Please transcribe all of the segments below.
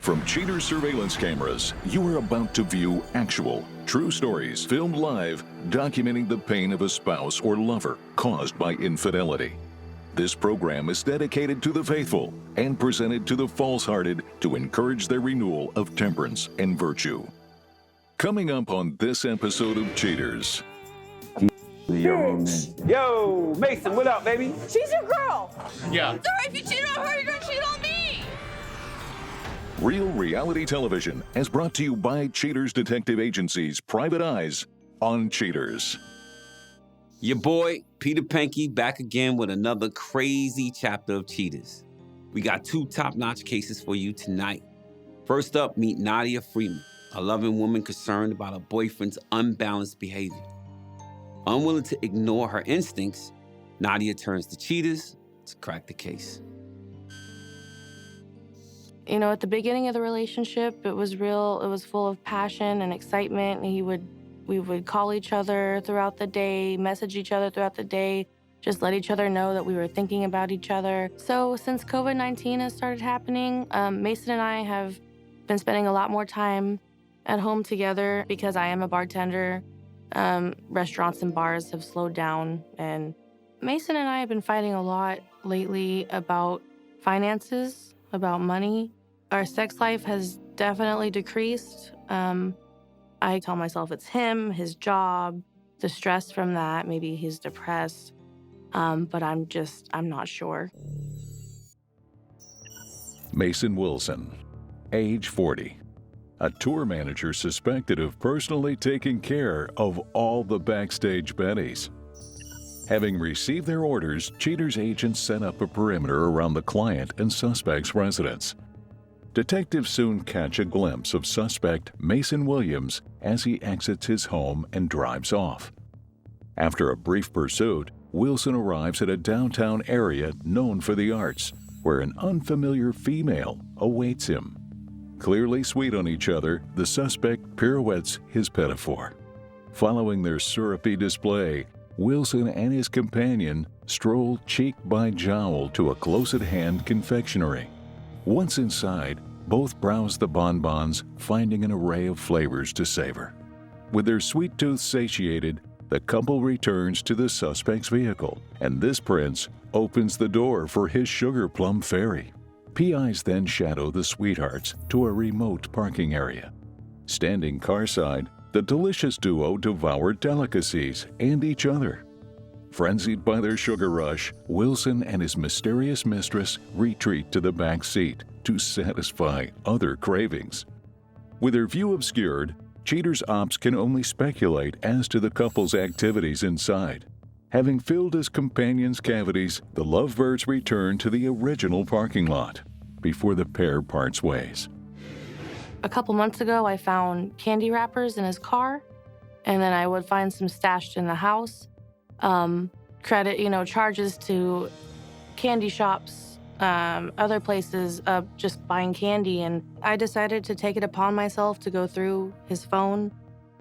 From cheater surveillance cameras, you are about to view actual, true stories filmed live, documenting the pain of a spouse or lover caused by infidelity. This program is dedicated to the faithful and presented to the false-hearted to encourage their renewal of temperance and virtue. Coming up on this episode of Cheaters. Yo, Mason, what up, baby? She's your girl. Yeah. Sorry, if you cheat on her, you're gonna cheat on me. Real reality television is brought to you by Cheaters Detective Agency's Private Eyes on Cheaters. Your boy, Peter Pankey, back again with another crazy chapter of Cheaters. We got two top-notch cases for you tonight. First up, meet Nadia Freeman, a loving woman concerned about her boyfriend's unbalanced behavior. Unwilling to ignore her instincts, Nadia turns to Cheaters to crack the case. You know, at the beginning of the relationship, it was real. It was full of passion and excitement. We would call each other throughout the day, message each other throughout the day, just let each other know that we were thinking about each other. So since COVID-19 has started happening, Mason and I have been spending a lot more time at home together because I am a bartender. Restaurants and bars have slowed down, and Mason and I have been fighting a lot lately about finances, about money. Our sex life has definitely decreased. I tell myself it's him, his job, the stress from that. Maybe he's depressed, but I'm not sure. Mason Wilson, age 40. A tour manager suspected of personally taking care of all the backstage bennies. Having received their orders, Cheaters agents set up a perimeter around the client and suspect's residence. Detectives soon catch a glimpse of suspect Mason Williams as he exits his home and drives off. After a brief pursuit, Wilson arrives at a downtown area known for the arts, where an unfamiliar female awaits him. Clearly sweet on each other, the suspect pirouettes his pinafore. Following their syrupy display, Wilson and his companion stroll cheek by jowl to a close-at-hand confectionery. Once inside, both browse the bonbons, finding an array of flavors to savor. With their sweet tooth satiated, the couple returns to the suspect's vehicle, and this prince opens the door for his sugar plum fairy. PIs then shadow the sweethearts to a remote parking area. Standing carside, the delicious duo devour delicacies and each other. Frenzied by their sugar rush, Wilson and his mysterious mistress retreat to the back seat to satisfy other cravings. With their view obscured, Cheaters ops can only speculate as to the couple's activities inside. Having filled his companion's cavities, the lovebirds return to the original parking lot before the pair parts ways. A couple months ago, I found candy wrappers in his car, and then I would find some stashed in the house. Charges to candy shops, other places, just buying candy. And I decided to take it upon myself to go through his phone,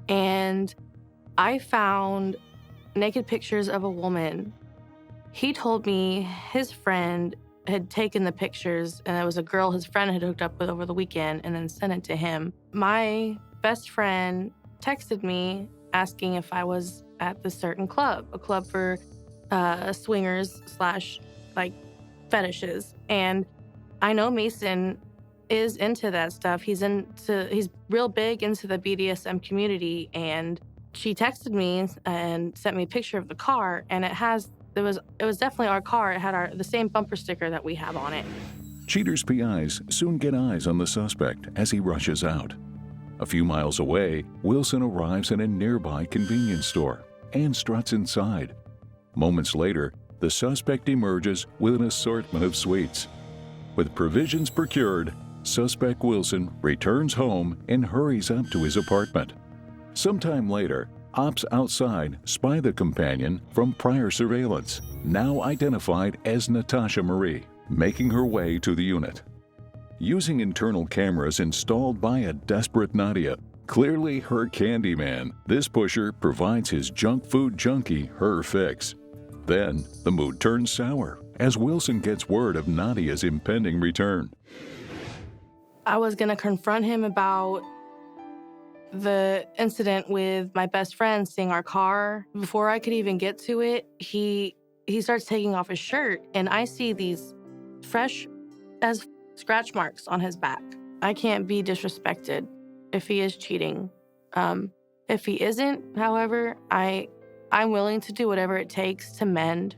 and I found naked pictures of a woman. He told me his friend had taken the pictures, and it was a girl his friend had hooked up with over the weekend and then sent it to him. My best friend texted me asking if I was at the certain club, a club for swingers / fetishes. And I know Mason is into that stuff. He's real big into the BDSM community, and she texted me and sent me a picture of the car, and it was definitely our car. It had the same bumper sticker that we have on it. Cheaters PIs soon get eyes on the suspect as he rushes out. A few miles away, Wilson arrives in a nearby convenience store and struts inside. Moments later, the suspect emerges with an assortment of sweets. With provisions procured, suspect Wilson returns home and hurries up to his apartment. Sometime later, ops outside spy the companion from prior surveillance, now identified as Natasha Marie, making her way to the unit. Using internal cameras installed by a desperate Nadia, clearly her Candyman, this pusher provides his junk food junkie her fix. Then, the mood turns sour as Wilson gets word of Nadia's impending return. I was going to confront him about the incident with my best friend seeing our car. Before I could even get to it, he starts taking off his shirt, and I see these fresh as scratch marks on his back. I can't be disrespected if he is cheating. If he isn't, however, I'm willing to do whatever it takes to mend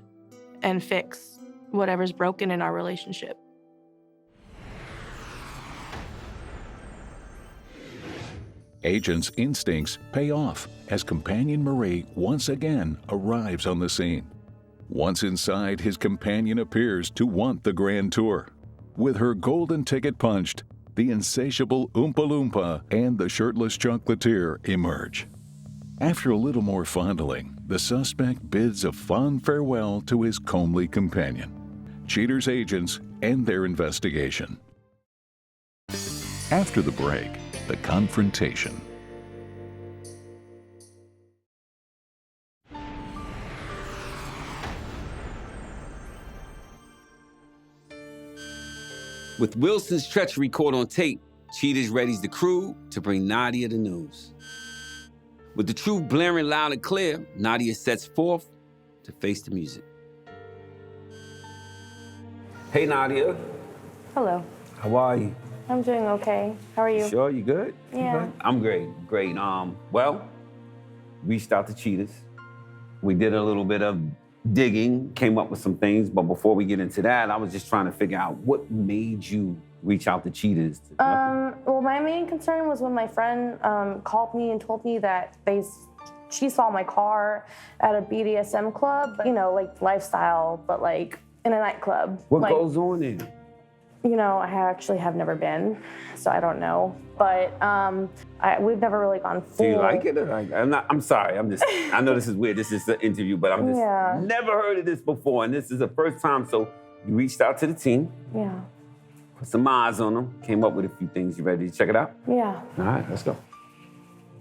and fix whatever's broken in our relationship. Agent's instincts pay off as companion Marie once again arrives on the scene. Once inside, his companion appears to want the grand tour. With her golden ticket punched, the insatiable Oompa Loompa and the shirtless chocolatier emerge. After a little more fondling, the suspect bids a fond farewell to his comely companion. Cheaters agents end their investigation. After the break, the confrontation. With Wilson's treachery caught on tape, Cheaters readies the crew to bring Nadia the news. With the truth blaring loud and clear, Nadia sets forth to face the music. Hey, Nadia. Hello. How are you? I'm doing okay. How are you? Sure, you good? Yeah. You good? I'm great. Well, reached out to Cheaters. We did a little bit of digging, came up with some things, but before we get into that, I was just trying to figure out what made you reach out to Cheaters. Well, my main concern was when my friend called me and told me that she saw my car at a BDSM club, like lifestyle, but like in a nightclub. What goes on there? I actually have never been, so I don't know. But we've never really gone full. Do you like it? I'm sorry. I know this is weird. This is an interview, but I'm just never heard of this before, and this is the first time. So you reached out to the team. Yeah. Put some eyes on them. Came up with a few things. You ready to check it out? Yeah. All right, let's go.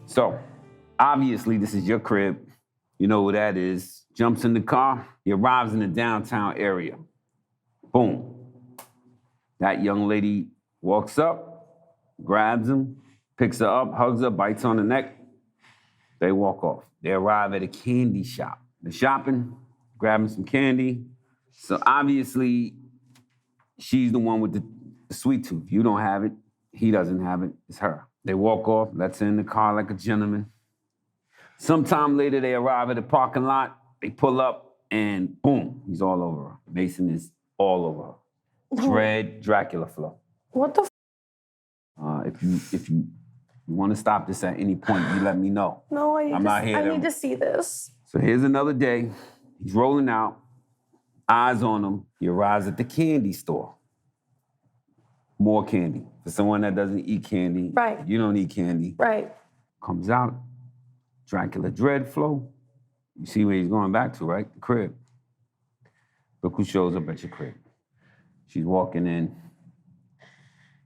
So, obviously, this is your crib. You know who that is. Jumps in the car. He arrives in the downtown area. Boom. That young lady walks up, grabs him, picks her up, hugs her, bites on the neck. They walk off. They arrive at a candy shop. They're shopping, grabbing some candy. So obviously, she's the one with the sweet tooth. You don't have it. He doesn't have it. It's her. They walk off, lets her in the car like a gentleman. Sometime later, they arrive at a parking lot. They pull up, and boom, he's all over her. Mason is all over her. Dread Dracula flow. What the If you want to stop this at any point, you let me know. No, I need to see this. So here's another day. He's rolling out, eyes on him. He arrives at the candy store. More candy. For someone that doesn't eat candy, right? You don't eat candy. Right. Comes out, Dracula Dread flow. You see where he's going back to, right? The crib. Look who shows up at your crib. She's walking in.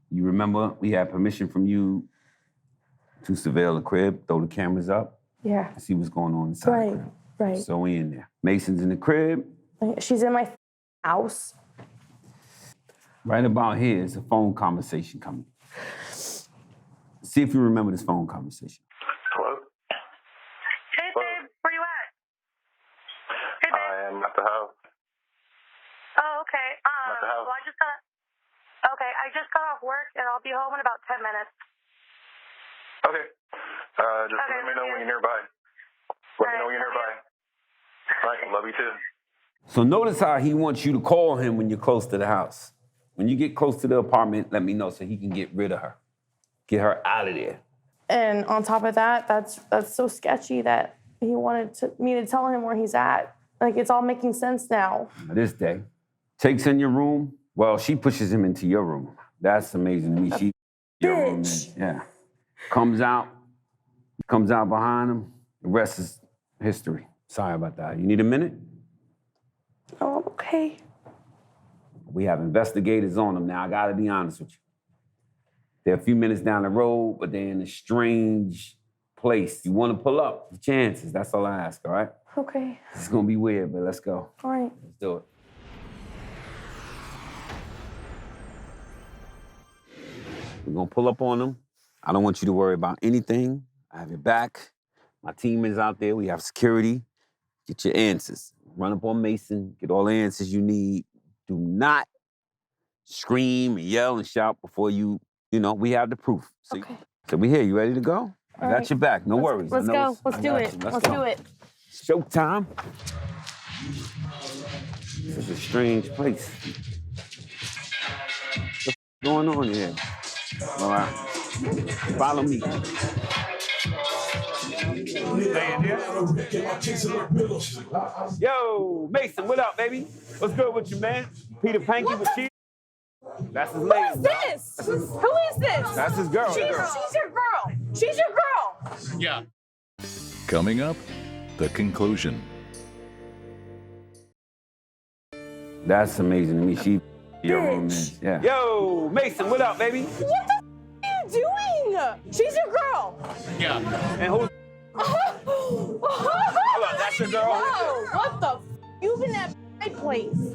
You remember we had permission from you to surveil the crib, throw the cameras up. Yeah. See what's going on inside the crib. Right. So we in there. Mason's in the crib. She's in my house. Right about here is a phone conversation coming. See if you remember this phone conversation. Hello? Hey, babe, where you at? Hey, babe. I am at the house. Oh, okay. At the house. Well, I just got off work, and I'll be home in about 10 minutes. Okay. Just let me know when you're nearby. Let me know when you're nearby. All right, love you too. So notice how he wants you to call him when you're close to the house. When you get close to the apartment, let me know so he can get rid of her. Get her out of there. And on top of that, that's so sketchy that he wanted me to tell him where he's at. Like, it's all making sense now. This day. Takes in your room. Well, she pushes him into your room. That's amazing to me. She your room. Yeah. Comes out behind him. The rest is history. Sorry about that. You need a minute? Oh, okay. We have investigators on them now. I gotta be honest with you. They're a few minutes down the road, but they're in a strange place. You wanna pull up the chances. That's all I ask, all right? Okay. It's gonna be weird, but let's go. All right. Let's do it. We're gonna pull up on them. I don't want you to worry about anything. I have your back. My team is out there. We have security. Get your answers. Run up on Mason. Get all the answers you need. Do not scream and yell and shout before we have the proof. Okay. So we here. You ready to go? I got your back. No worries. Let's go. Let's do it. Let's do it. Showtime. This is a strange place. What's going on here? All right. Follow me. Yo, Mason, what up, baby? What's good with you, man? Peter Panky with Cheetah. That's his lady. Who is this? Who is this? That's his girl. She's your girl. She's your girl. Yeah. Coming up, the conclusion. That's amazing to me. She your own man. Yeah. Yo, Mason, what up, baby? What the are you doing? She's your girl. Yeah. And who's... Hold on, that's your girl? Whoa, what the You've been at my place.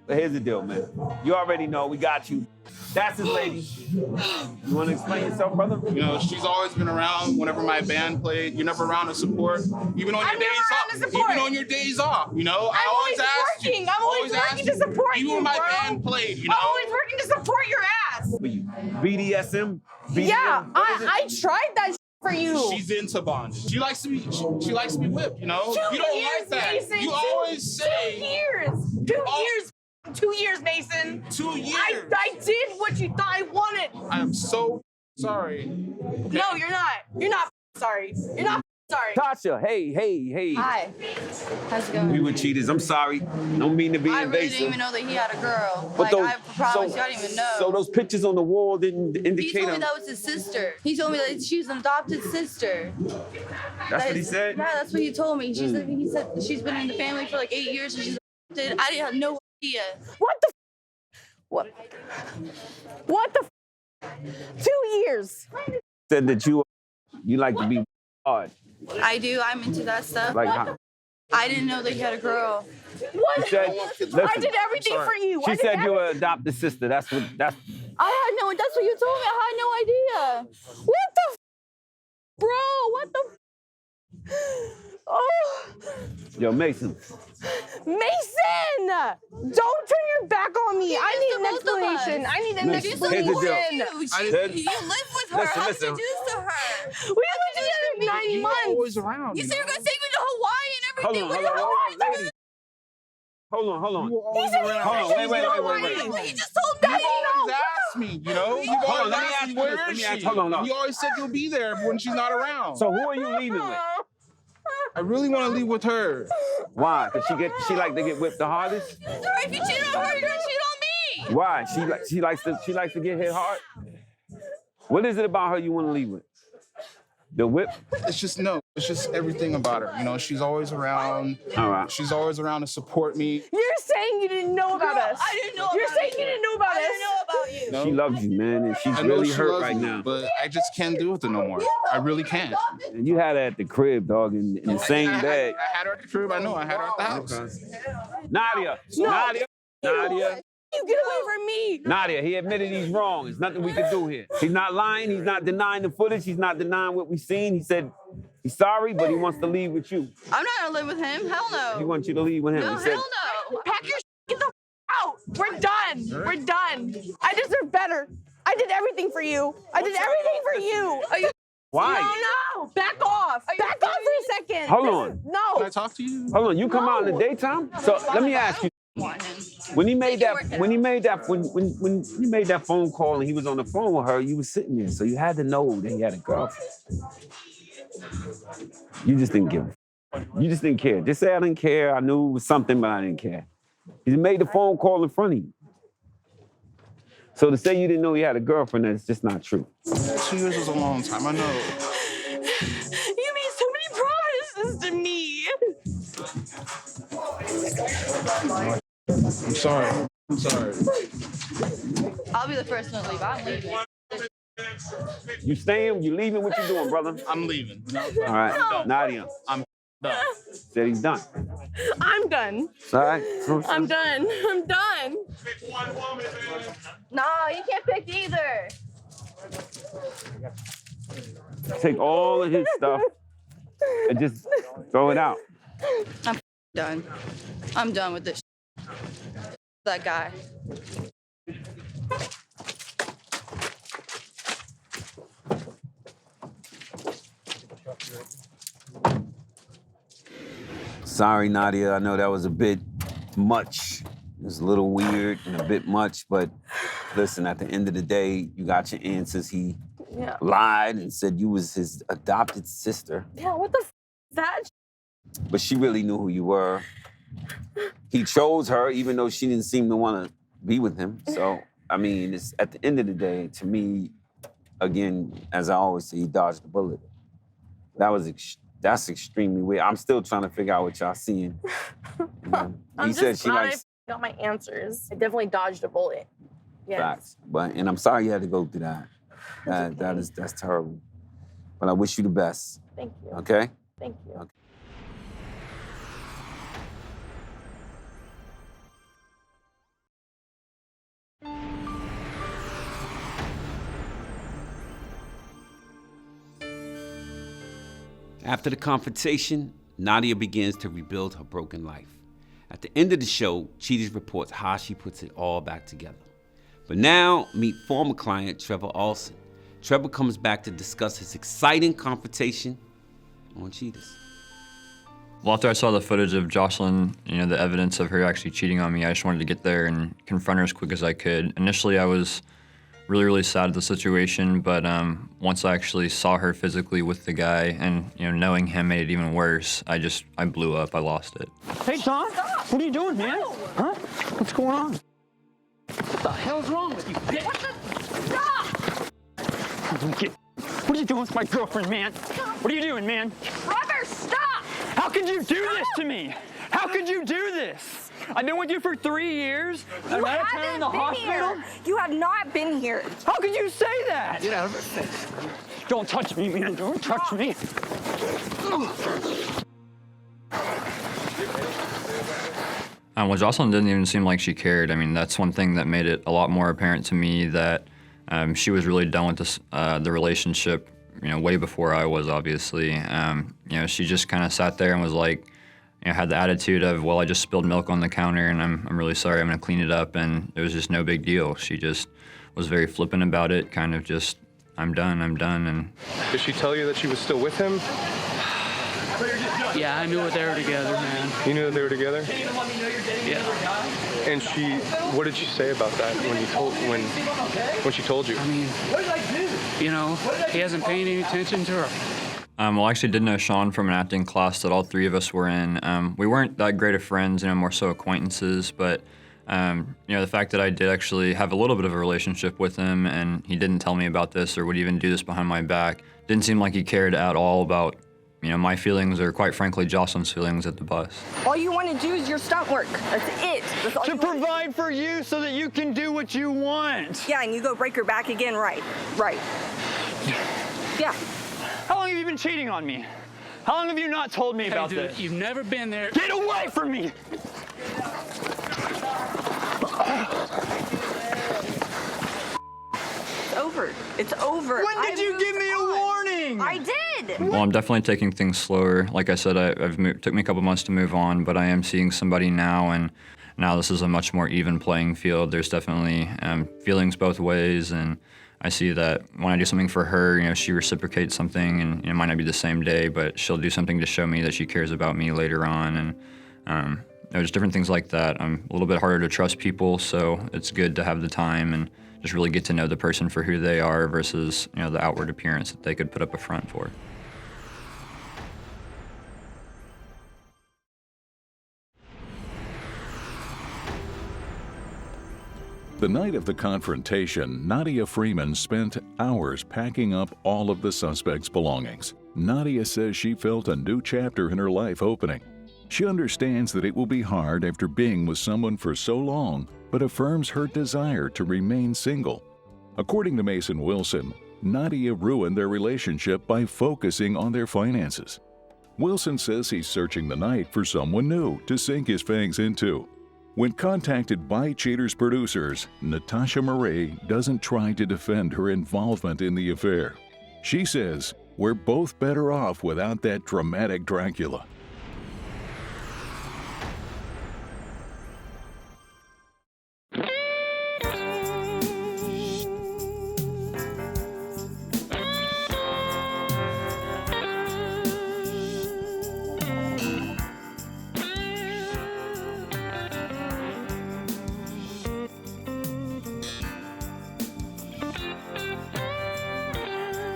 But here's the deal, man. You already know, we got you. That's his lady. You want to explain yourself, brother? You know, she's always been around whenever my band played. You're never around to support, even on your days off. Even on your days off, you know. I'm always working. I'm always working to support you, even when my bro. band played, you know. I'm always working to support your ass. BDSM? BDM? Yeah, I tried that for you. She's into bondage. She likes to be whipped, you know. 2 You don't years, like that. Mason. You always say 2 years. 2 years. 2 years, Mason. 2 years. I did what you thought I wanted. I am so sorry. Okay. No, you're not. You're not sorry. You're not sorry. Tasha, hey. Hi. How's it going? We were cheaters. I'm sorry. Don't mean to be I really invasive. didn't even know that he had a girl. But I promise you, I didn't even know. So those pictures on the wall didn't indicate He told me him. that was his sister. He told me that she was an adopted sister. That's what he said? Yeah, that's what he told me. He said she's been in the family for like 8 years and she's adopted. I didn't have no idea. What the What the 2 years. Said that you like to be hard. I do. I'm into that stuff. Like how? I didn't know that he had a girl. What? She said, I did everything for you. She said you were an adopted sister. That's. I had no. That's what you told me. I had no idea. What the bro? What the Oh. Yo, Mason. Mason! Don't turn your back on me. I need an explanation. I need an explanation. Here's the deal. You live with her. How did you do this to her? We lived together 9 months. Always around. You said you were gonna take me to Hawaii and everything. Hold on. You were always around. Hold on, wait. He just told You me. always asked me, you know? You Hold on, always let me asked ask me, you where this. Let is me she? ask- hold on, no. You always said you'll be there when she's not around. So who are you leaving with? I really want to leave with her. Why? Cause she like to get whipped the hardest. If you cheat on her, you're gonna cheat on me. Why? She likes to get hit hard. What is it about her you want to leave with? The whip? It's just everything about her. You know, she's always around. All right. She's always around to support me. You're saying you didn't know about us. I didn't know about You're saying you. you didn't know about us. I didn't know about you. No? She loves you, man, and she's I know really she hurt loves right me, now. but I just can't do with it no more. I really can't. And you had her at the crib, dog, in the same bed. I had her at the crib. I know. I had her at the house. Nadia. You get away from me. Nadia, he admitted he's wrong. There's nothing we can do here. He's not lying. He's not denying the footage. He's not denying what we've seen. He said he's sorry, but he wants to leave with you. I'm not gonna live with him. Hell He no. wants you to leave with him. No, He said, hell no. Pack your get the out. We're done. We're done. I deserve better. I did everything for you. I did everything for you. why? No. Back off. Back off for a second. Hold on. Can No. I talk to you? Hold on, you come out in the daytime? So let me ask you, Want him. when he made that phone call and he was on the phone with her, you was sitting there, so you had to know that he had a girlfriend. You just didn't give a f. You just didn't care. Just say I didn't care. I knew it was something, but I didn't care. He made the phone call in front of you. So to say you didn't know he had a girlfriend, that's just not true. 2 years was a long time. I know. You made so many promises to me. I'm sorry. I'll be the first one to leave. I'm leaving. You staying, you leaving, what you doing, brother? I'm leaving. All right, Nadia. I'm done. Said he's done. I'm done. All right. I'm done. I'm done. No, you can't pick either. Take all of his stuff and just throw it out. I'm done. I'm done with this. That guy. Sorry, Nadia. I know that was a bit much. It was a little weird and a bit much, but listen, at the end of the day, you got your answers. He lied and said you was his adopted sister. Yeah, what the f is that? But she really knew who you were. He chose her, even though she didn't seem to want to be with him. So, I mean, it's, at the end of the day, to me, again, as I always say, he dodged the bullet. That's extremely weird. I'm still trying to figure out what y'all seeing. You know? I'm just glad I got my answers. I definitely dodged a bullet. Yes. Facts. And I'm sorry you had to go through that. That's terrible. But I wish you the best. Thank you. Okay? Thank you. Okay. After the confrontation, Nadia begins to rebuild her broken life. At the end of the show, Cheetahs reports how she puts it all back together. But now, meet former client Trevor Olson. Trevor comes back to discuss his exciting confrontation on Cheetahs. Well, after I saw the footage of Jocelyn, the evidence of her actually cheating on me, I just wanted to get there and confront her as quick as I could. Initially, I was really, really sad at the situation, but once I actually saw her physically with the guy and, knowing him made it even worse, I blew up, I lost it. Hey, John, what are you doing, man? Huh? What's going on? What the hell's wrong with you, bitch? Stop! What are you doing with my girlfriend, man? What are you doing, man? Trevor, stop! How could you do this to me? How could you do this? I've been with you for 3 years. You haven't in the been hospital. here. You have not been here. How could you say that? Get out of it. Don't touch me, man. Don't touch me. Well, Jocelyn didn't even seem like she cared. I mean, that's one thing that made it a lot more apparent to me that she was really done with this, the relationship, way before I was, obviously. She just kind of sat there and was like, had the attitude of, well, I just spilled milk on the counter and I'm really sorry, I'm gonna clean it up, and it was just no big deal. She just was very flippant about it, kind of just, I'm done, and... Did she tell you that she was still with him? Yeah, I knew they were together, man. You knew that they were together? Yeah. And what did she say about that when she told you? I mean, he hasn't paid any attention to her. Well, I actually did know Sean from an acting class that all three of us were in. We weren't that great of friends, more so acquaintances, but the fact that I did actually have a little bit of a relationship with him and he didn't tell me about this or would even do this behind my back, didn't seem like he cared at all about, my feelings or, quite frankly, Jocelyn's feelings at the bus. All you want to do is your stunt work. That's it. That's all To provide for you so that you can do what you want. Yeah, and you go break her back again, right. Yeah. How long have you been cheating on me? How long have you not told me about dude, this? You've never been there. Get away from me! It's over. It's over. When did you give me a warning? I did. Well, I'm definitely taking things slower. Like I said, it took me a couple months to move on, but I am seeing somebody now, and now this is a much more even playing field. There's definitely feelings both ways, and I see that when I do something for her, she reciprocates something, and it might not be the same day, but she'll do something to show me that she cares about me later on, and there's different things like that. I'm a little bit harder to trust people, so it's good to have the time and just really get to know the person for who they are versus, the outward appearance that they could put up a front for. The night of the confrontation, Nadia Freeman spent hours packing up all of the suspect's belongings. Nadia says she felt a new chapter in her life opening. She understands that it will be hard after being with someone for so long, but affirms her desire to remain single. According to Mason Wilson, Nadia ruined their relationship by focusing on their finances. Wilson says he's searching the night for someone new to sink his fangs into. When contacted by Cheater's producers, Natasha Marie doesn't try to defend her involvement in the affair. She says, "We're both better off without that dramatic Dracula."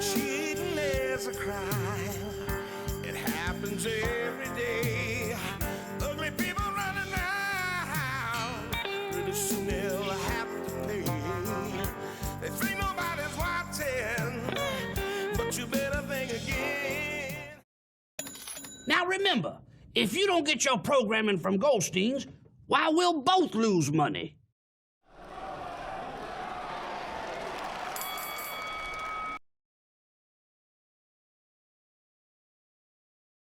Cheating is a crime. It happens every day. Ugly people running around. Pretty soon they'll have to pay. They think nobody's watching, but you better think again. Now remember, if you don't get your programming from Goldstein's, why, we'll both lose money.